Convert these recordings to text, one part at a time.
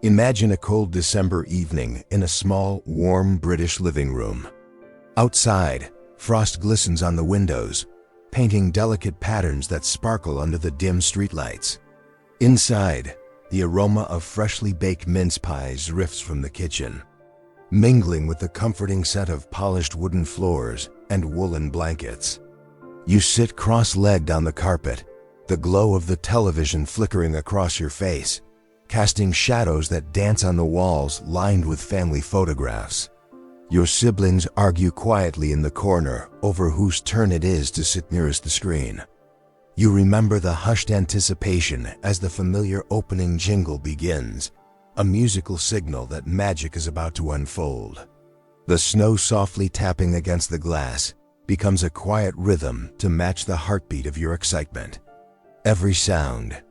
Imagine a cold December evening in a small, warm British living room. Outside, frost glistens on the windows, painting delicate patterns that sparkle under the dim streetlights. Inside, the aroma of freshly baked mince pies drifts from the kitchen, mingling with the comforting scent of polished wooden floors and woolen blankets. You sit cross-legged on the carpet, the glow of the television flickering across your face, casting shadows that dance on the walls lined with family photographs. Your siblings argue quietly in the corner over whose turn it is to sit nearest the screen. You remember the hushed anticipation as the familiar opening jingle begins, a musical signal that magic is about to unfold. The snow softly tapping against the glass becomes a quiet rhythm to match the heartbeat of your excitement. Every sound,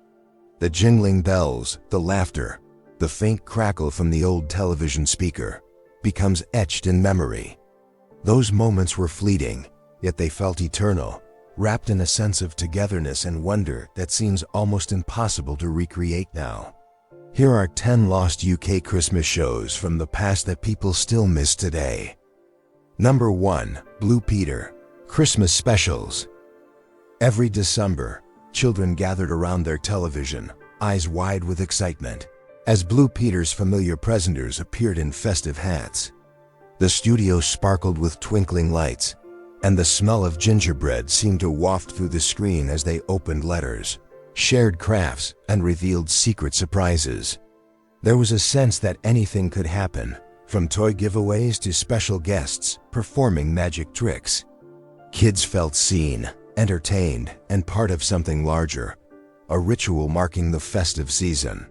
the jingling bells, the laughter, the faint crackle from the old television speaker, becomes etched in memory. Those moments were fleeting, yet they felt eternal, wrapped in a sense of togetherness and wonder that seems almost impossible to recreate now. Here are 10 lost UK Christmas shows from the past that people still miss today. Number 1. Blue Peter, Christmas Specials. Every December, children gathered around their television, eyes wide with excitement, as Blue Peter's familiar presenters appeared in festive hats. The studio sparkled with twinkling lights, and the smell of gingerbread seemed to waft through the screen as they opened letters, shared crafts, and revealed secret surprises. There was a sense that anything could happen, from toy giveaways to special guests performing magic tricks. Kids felt seen, entertained, and part of something larger, a ritual marking the festive season.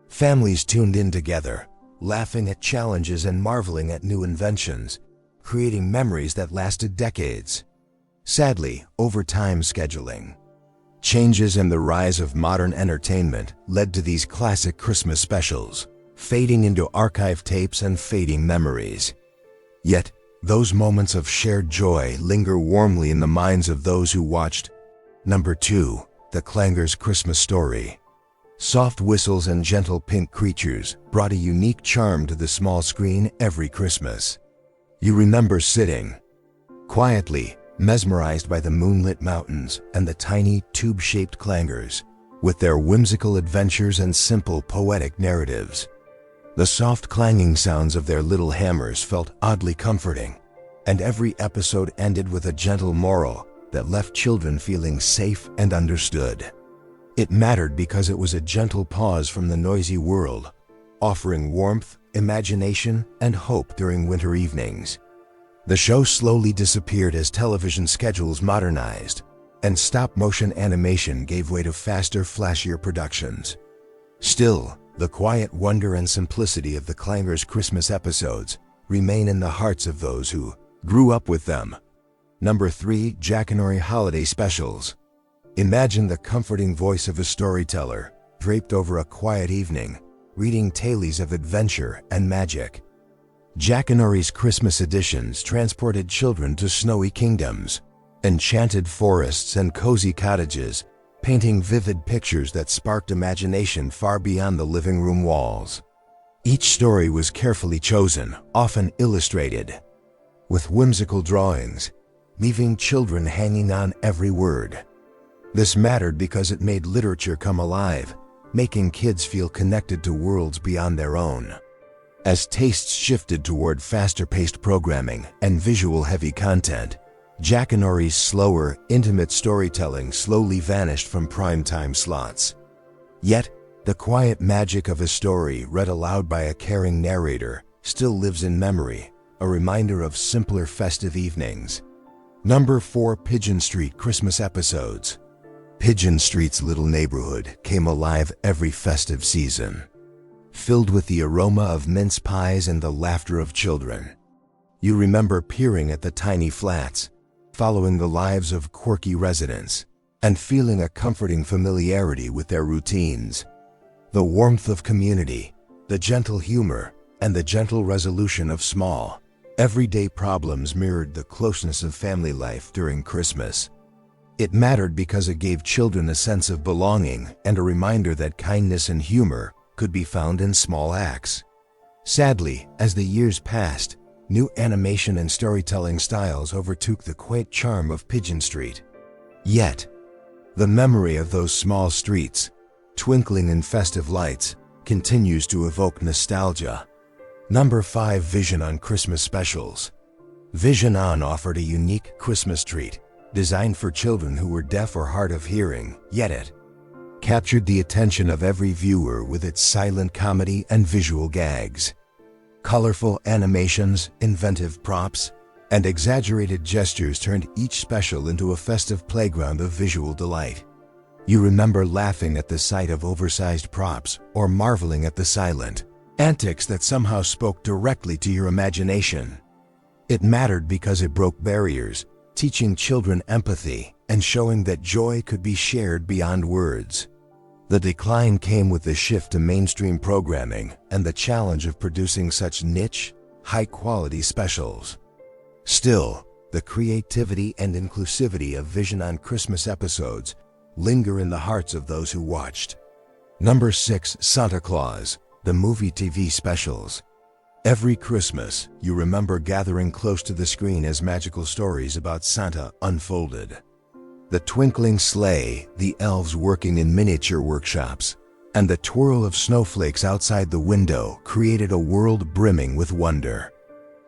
Families tuned in together, laughing at challenges and marveling at new inventions, creating memories that lasted decades. Sadly, over time scheduling, changes and the rise of modern entertainment led to these classic Christmas specials, fading into archive tapes and fading memories. Yet, those moments of shared joy linger warmly in the minds of those who watched. Number 2. The Clangers Christmas Story. Soft whistles and gentle pink creatures brought a unique charm to the small screen every Christmas. You remember sitting quietly, mesmerized by the moonlit mountains and the tiny tube-shaped clangers, with their whimsical adventures and simple poetic narratives. The soft clanging sounds of their little hammers felt oddly comforting, and every episode ended with a gentle moral that left children feeling safe and understood. It mattered because it was a gentle pause from the noisy world, offering warmth, imagination, and hope during winter evenings. The show slowly disappeared as television schedules modernized, and stop-motion animation gave way to faster, flashier productions. Still, the quiet wonder and simplicity of the Clangers Christmas episodes remain in the hearts of those who grew up with them. Number 3. Jackanory Holiday Specials. Imagine the comforting voice of a storyteller, draped over a quiet evening, reading tales of adventure and magic. Jackanory's Christmas editions transported children to snowy kingdoms, enchanted forests, and cozy cottages, painting vivid pictures that sparked imagination far beyond the living room walls. Each story was carefully chosen, often illustrated, with whimsical drawings, leaving children hanging on every word. This mattered because it made literature come alive, making kids feel connected to worlds beyond their own. As tastes shifted toward faster-paced programming and visual-heavy content, Jackanory's slower, intimate storytelling slowly vanished from primetime slots. Yet, the quiet magic of a story read aloud by a caring narrator still lives in memory, a reminder of simpler festive evenings. Number 4. Pigeon Street Christmas Episodes. Pigeon Street's little neighborhood came alive every festive season, filled with the aroma of mince pies and the laughter of children. You remember peering at the tiny flats, following the lives of quirky residents, and feeling a comforting familiarity with their routines. The warmth of community, the gentle humor, and the gentle resolution of small, everyday problems mirrored the closeness of family life during Christmas. It mattered because it gave children a sense of belonging and a reminder that kindness and humor could be found in small acts. Sadly, as the years passed, new animation and storytelling styles overtook the quaint charm of Pigeon Street. Yet, the memory of those small streets, twinkling in festive lights, continues to evoke nostalgia. Number 5. Vision On Christmas Specials. Vision On offered a unique Christmas treat, designed for children who were deaf or hard of hearing, yet it captured the attention of every viewer with its silent comedy and visual gags. Colorful animations, inventive props, and exaggerated gestures turned each special into a festive playground of visual delight. You remember laughing at the sight of oversized props or marveling at the silent antics that somehow spoke directly to your imagination. It mattered because it broke barriers, teaching children empathy and showing that joy could be shared beyond words. The decline came with the shift to mainstream programming and the challenge of producing such niche, high-quality specials. Still, the creativity and inclusivity of Vision On Christmas episodes linger in the hearts of those who watched. Number 6. Santa Claus, the movie TV specials. Every Christmas, you remember gathering close to the screen as magical stories about Santa unfolded. The twinkling sleigh, the elves working in miniature workshops, and the twirl of snowflakes outside the window created a world brimming with wonder.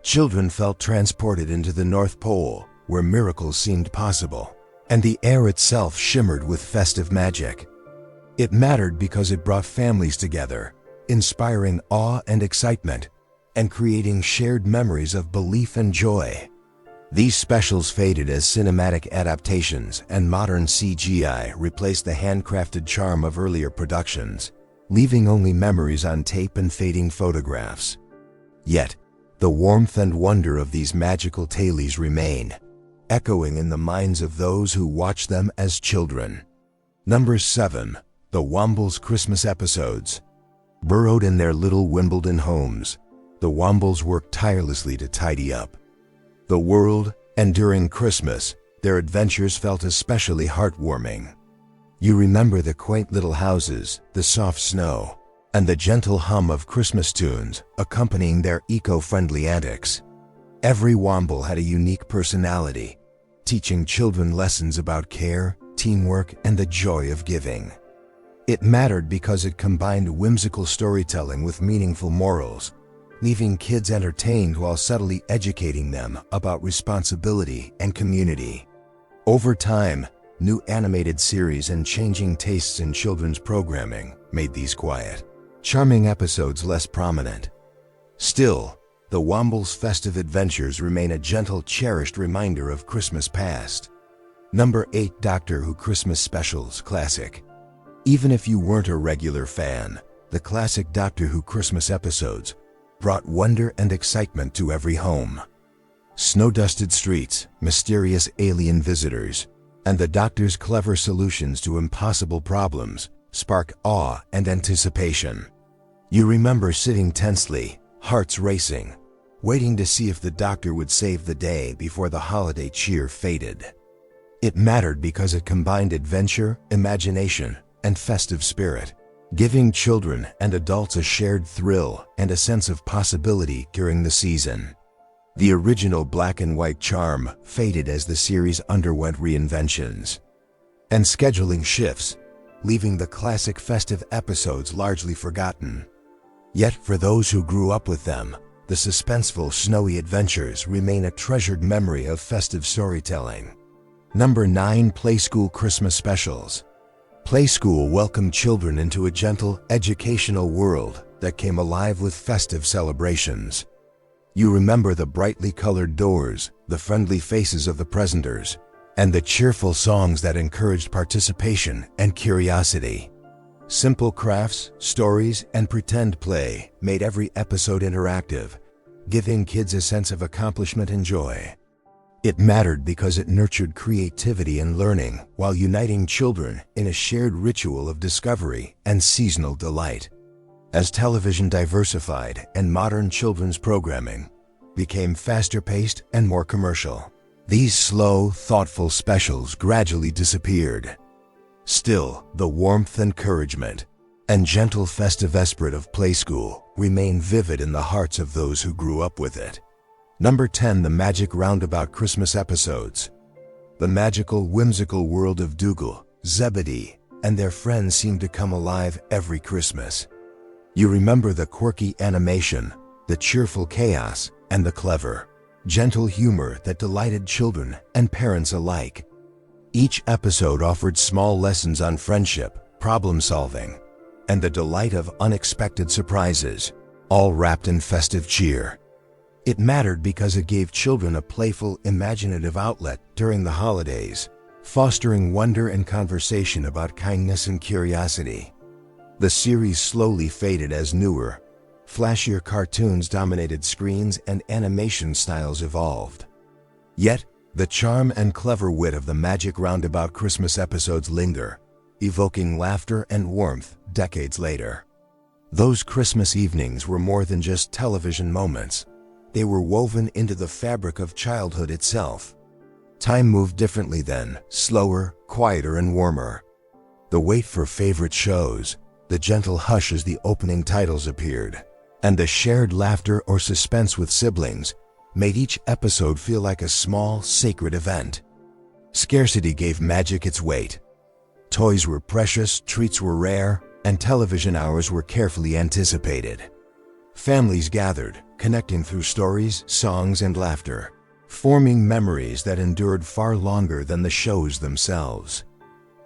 Children felt transported into the North Pole, where miracles seemed possible, and the air itself shimmered with festive magic. It mattered because it brought families together, inspiring awe and excitement, and creating shared memories of belief and joy. These specials faded as cinematic adaptations and modern CGI replaced the handcrafted charm of earlier productions, leaving only memories on tape and fading photographs. Yet, the warmth and wonder of these magical tales remain, echoing in the minds of those who watched them as children. Number 7. The Wombles Christmas Episodes. Burrowed in their little Wimbledon homes, the Wombles worked tirelessly to tidy up the world, and during Christmas, their adventures felt especially heartwarming. You remember the quaint little houses, the soft snow, and the gentle hum of Christmas tunes accompanying their eco-friendly antics. Every Womble had a unique personality, teaching children lessons about care, teamwork, and the joy of giving. It mattered because it combined whimsical storytelling with meaningful morals, leaving kids entertained while subtly educating them about responsibility and community. Over time, new animated series and changing tastes in children's programming made these quiet, charming episodes less prominent. Still, the Wombles' festive adventures remain a gentle, cherished reminder of Christmas past. Number 8. Doctor Who Christmas Specials Classic. Even if you weren't a regular fan, the classic Doctor Who Christmas episodes brought wonder and excitement to every home. Snow-dusted streets, mysterious alien visitors, and the Doctor's clever solutions to impossible problems spark awe and anticipation. You remember sitting tensely, hearts racing, waiting to see if the Doctor would save the day before the holiday cheer faded. It mattered because it combined adventure, imagination, and festive spirit, giving children and adults a shared thrill and a sense of possibility during the season. The original black and white charm faded as the series underwent reinventions and scheduling shifts, leaving the classic festive episodes largely forgotten. Yet for those who grew up with them, the suspenseful snowy adventures remain a treasured memory of festive storytelling. Number 9. Playschool Christmas Specials. Playschool welcomed children into a gentle, educational world that came alive with festive celebrations. You remember the brightly colored doors, the friendly faces of the presenters, and the cheerful songs that encouraged participation and curiosity. Simple crafts, stories, and pretend play made every episode interactive, giving kids a sense of accomplishment and joy. It mattered because it nurtured creativity and learning while uniting children in a shared ritual of discovery and seasonal delight. As television diversified and modern children's programming became faster-paced and more commercial, these slow, thoughtful specials gradually disappeared. Still, the warmth, encouragement, and gentle festive esprit of Playschool remain vivid in the hearts of those who grew up with it. Number 10. The Magic Roundabout Christmas Episodes. The magical, whimsical world of Dougal, Zebedee, and their friends seem to come alive every Christmas. You remember the quirky animation, the cheerful chaos, and the clever, gentle humor that delighted children and parents alike. Each episode offered small lessons on friendship, problem-solving, and the delight of unexpected surprises, all wrapped in festive cheer. It mattered because it gave children a playful, imaginative outlet during the holidays, fostering wonder and conversation about kindness and curiosity. The series slowly faded as newer, flashier cartoons dominated screens and animation styles evolved. Yet, the charm and clever wit of the Magic Roundabout Christmas episodes linger, evoking laughter and warmth decades later. Those Christmas evenings were more than just television moments. They were woven into the fabric of childhood itself. Time moved differently then, slower, quieter, and warmer. The wait for favorite shows, the gentle hush as the opening titles appeared, and the shared laughter or suspense with siblings made each episode feel like a small, sacred event. Scarcity gave magic its weight. Toys were precious, treats were rare, and television hours were carefully anticipated. Families gathered, connecting through stories, songs, and laughter, forming memories that endured far longer than the shows themselves.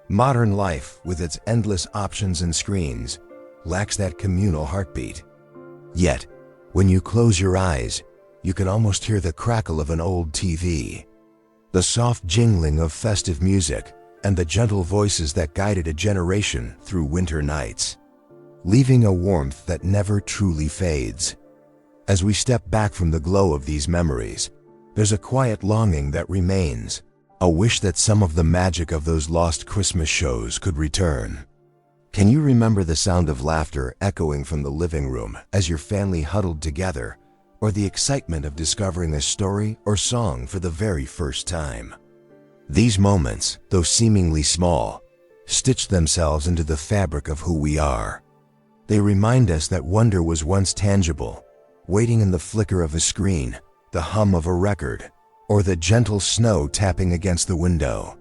Modern life, with its endless options and screens, lacks that communal heartbeat. Yet, when you close your eyes, you can almost hear the crackle of an old TV, the soft jingling of festive music, and the gentle voices that guided a generation through winter nights, leaving a warmth that never truly fades. As we step back from the glow of these memories, there's a quiet longing that remains, a wish that some of the magic of those lost Christmas shows could return. Can you remember the sound of laughter echoing from the living room as your family huddled together, or the excitement of discovering a story or song for the very first time? These moments, though seemingly small, stitch themselves into the fabric of who we are. They remind us that wonder was once tangible, waiting in the flicker of a screen, the hum of a record, or the gentle snow tapping against the window.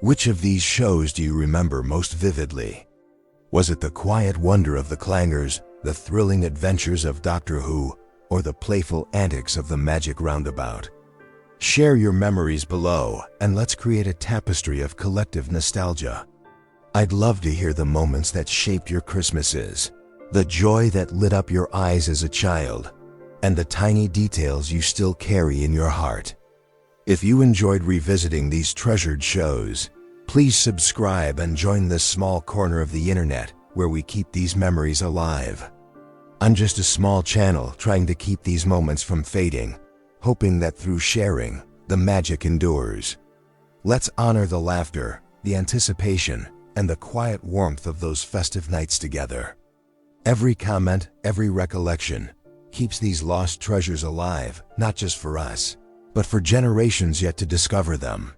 Which of these shows do you remember most vividly? Was it the quiet wonder of the Clangers, the thrilling adventures of Doctor Who, or the playful antics of the Magic Roundabout? Share your memories below, and let's create a tapestry of collective nostalgia. I'd love to hear the moments that shaped your Christmases, the joy that lit up your eyes as a child, and the tiny details you still carry in your heart. If you enjoyed revisiting these treasured shows, please subscribe and join this small corner of the internet where we keep these memories alive. I'm just a small channel trying to keep these moments from fading, hoping that through sharing, the magic endures. Let's honor the laughter, the anticipation, and the quiet warmth of those festive nights together. Every comment, every recollection, keeps these lost treasures alive, not just for us, but for generations yet to discover them.